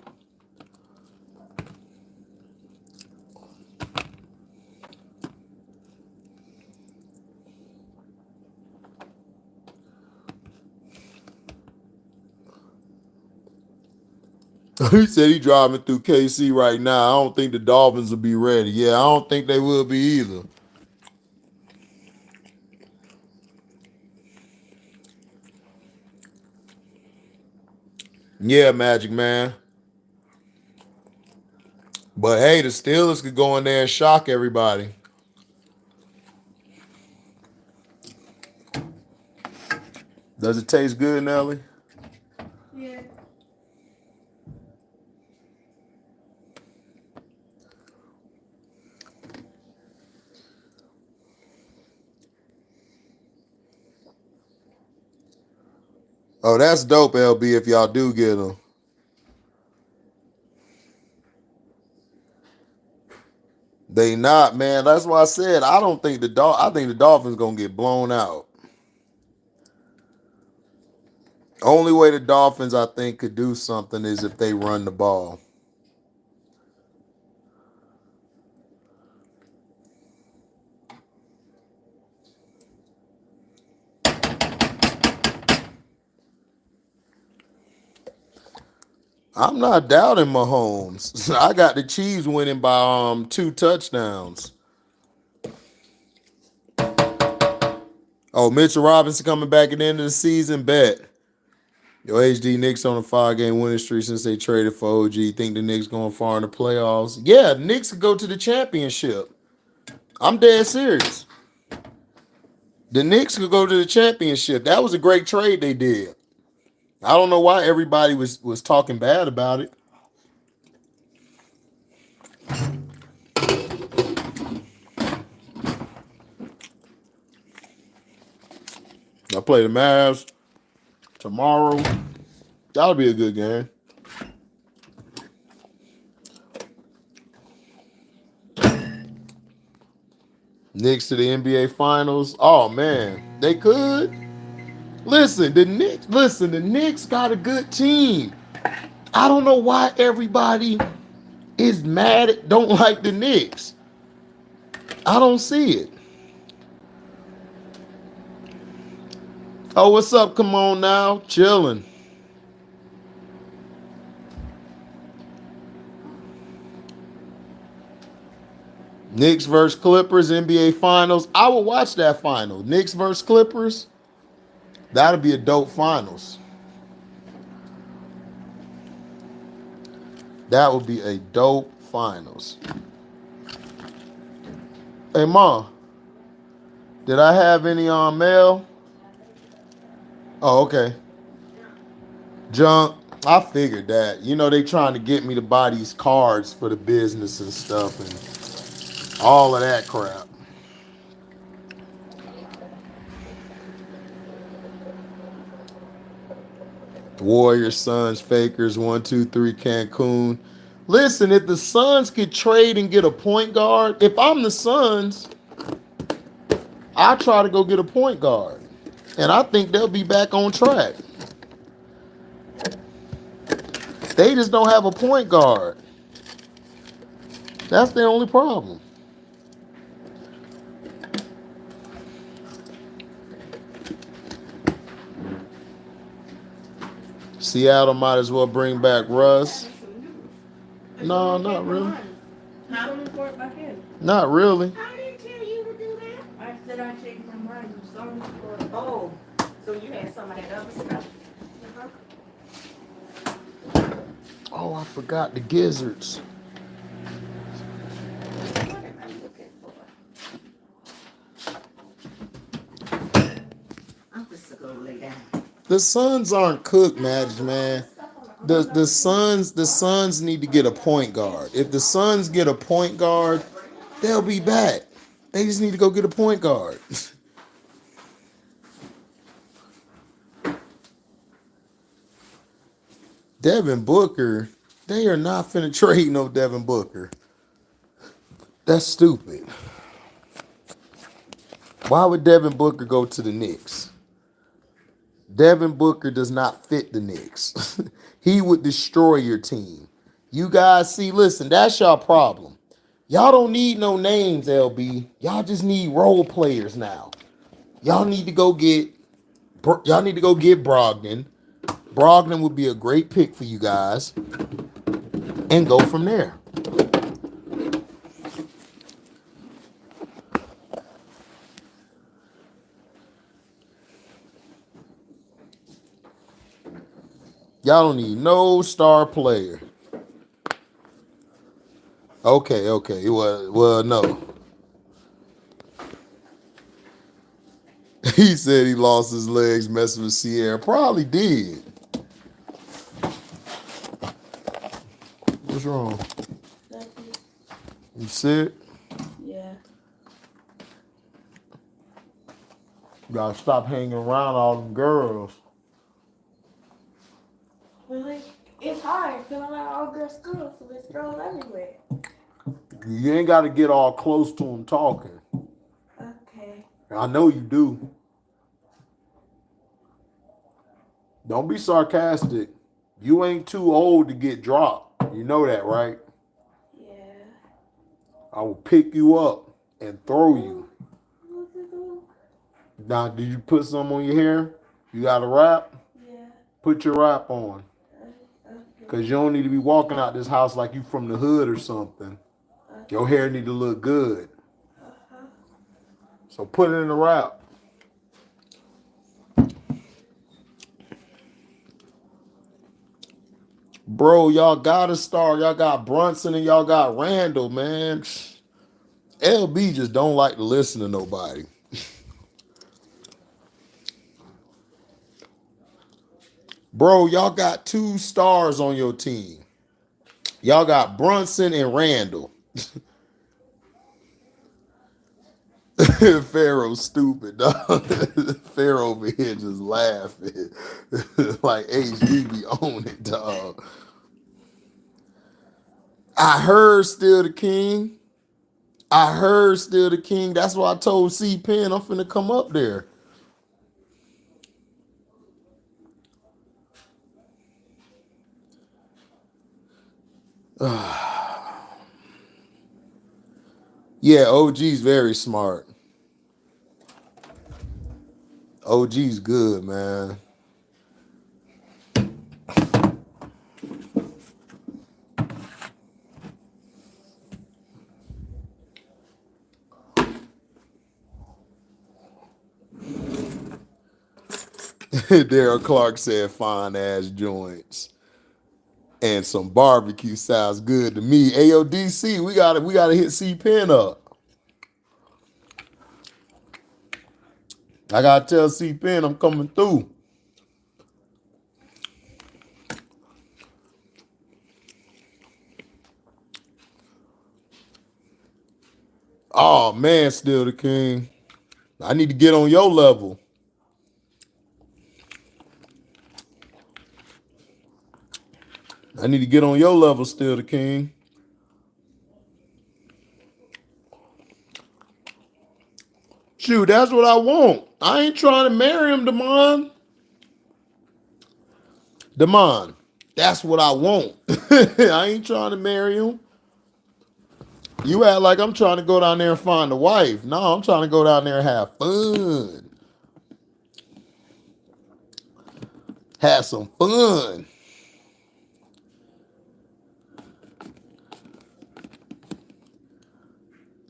He said he driving through KC right now. I don't think the Dolphins will be ready. Yeah, I don't think they will be either. Yeah, Magic Man. But hey, the Steelers could go in there and shock everybody. Does it taste good, Nelly? Yeah. Oh, that's dope, LB, if y'all do get them. They not, man. That's why I said I don't think I think the Dolphins gonna get blown out. Only way the Dolphins, I think, could do something is if they run the ball. I'm not doubting Mahomes. I got the Chiefs winning by 2 touchdowns. Oh, Mitchell Robinson coming back at the end of the season? Bet. Yo, HD Knicks on a 5-game winning streak since they traded for OG. Think the Knicks going far in the playoffs? Yeah, the Knicks could go to the championship. I'm dead serious. The Knicks could go to the championship. That was a great trade they did. I don't know why everybody was talking bad about it. I play the Mavs tomorrow. That'll be a good game. Knicks to the NBA Finals. Oh man, they could. Listen, the Knicks got a good team. I don't know why everybody is mad, don't like the Knicks. I don't see it. Oh, what's up? Come on now. Chilling. Knicks versus Clippers, NBA Finals. I will watch that final. Knicks versus Clippers. That'll be a dope finals. That would be a dope finals. Hey, Ma. Did I have any mail? Oh, okay. Junk. I figured that. You know, they trying to get me to buy these cards for the business and stuff and all of that crap. Warriors, Suns, Fakers, 1, 2, 3, Cancun. Listen, if the Suns could trade and get a point guard, if I'm the Suns, I'll try to go get a point guard. And I think they'll be back on track. They just don't have a point guard. That's their only problem. Seattle might as well bring back Russ. No, not really. Not really. I didn't tell you to do that. I said I changed my mind. Oh, so you had some of that other stuff. Oh, I forgot the gizzards. What am I looking for? I'm just gonna go lay down. The Suns aren't cooked, Magic Man. The Suns need to get a point guard. If the Suns get a point guard, they'll be back. They just need to go get a point guard. Devin Booker, they are not finna trade no Devin Booker. That's stupid. Why would Devin Booker go to the Knicks? Devin Booker does not fit the Knicks. He would destroy your team. You guys see, listen, that's your problem. Y'all don't need no names, LB. Y'all just need role players now. Y'all need to go get Brogdon. Brogdon would be a great pick for you guys. And go from there. Y'all don't need no star player. Okay. Well, no. He said he lost his legs messing with Sierra. Probably did. What's wrong? Nothing. You sick? Yeah. You gotta stop hanging around all them girls. But like, it's hard because I'm at all girls school, so there's girls everywhere. You ain't gotta get all close to them talking. Okay. I know you do. Don't be sarcastic. You ain't too old to get dropped. You know that, right? Yeah. I will pick you up and throw you. Now, did you put some on your hair? You got a wrap? Yeah. Put your wrap on. Because you don't need to be walking out this house like you from the hood or something. Your hair need to look good. So put it in the wrap. Bro, y'all got a star. Y'all got Brunson and y'all got Randall, man. LB just don't like to listen to nobody. Bro, y'all got 2 stars on your team. Y'all got Brunson and Randall. Pharaoh's stupid, dog. Pharaoh over here just laughing. Like HD be on it, dog. I heard still the king. That's why I told C Pen I'm finna come up there. Yeah, OG's very smart. OG's good, man. Daryl Clark said fine ass joints. And some barbecue sounds good to me. AODC, we gotta hit C Pen up. I gotta tell C Pen I'm coming through. Oh man, still the king. I need to get on your level. Still the king. Shoot, that's what I want. I ain't trying to marry him, Damon. That's what I want. I ain't trying to marry him. You act like I'm trying to go down there and find a wife. No, I'm trying to go down there and have fun. Have some fun.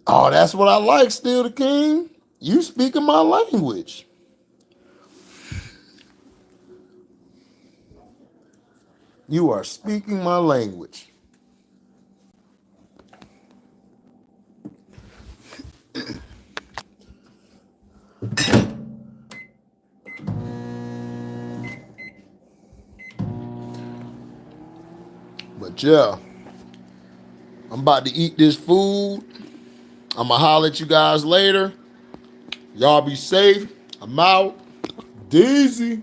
Oh, that's what I like, still the king. You speaking my language. You are speaking my language. But yeah, I'm about to eat this food. I'm going to holler at you guys later. Y'all be safe. I'm out. Daisy.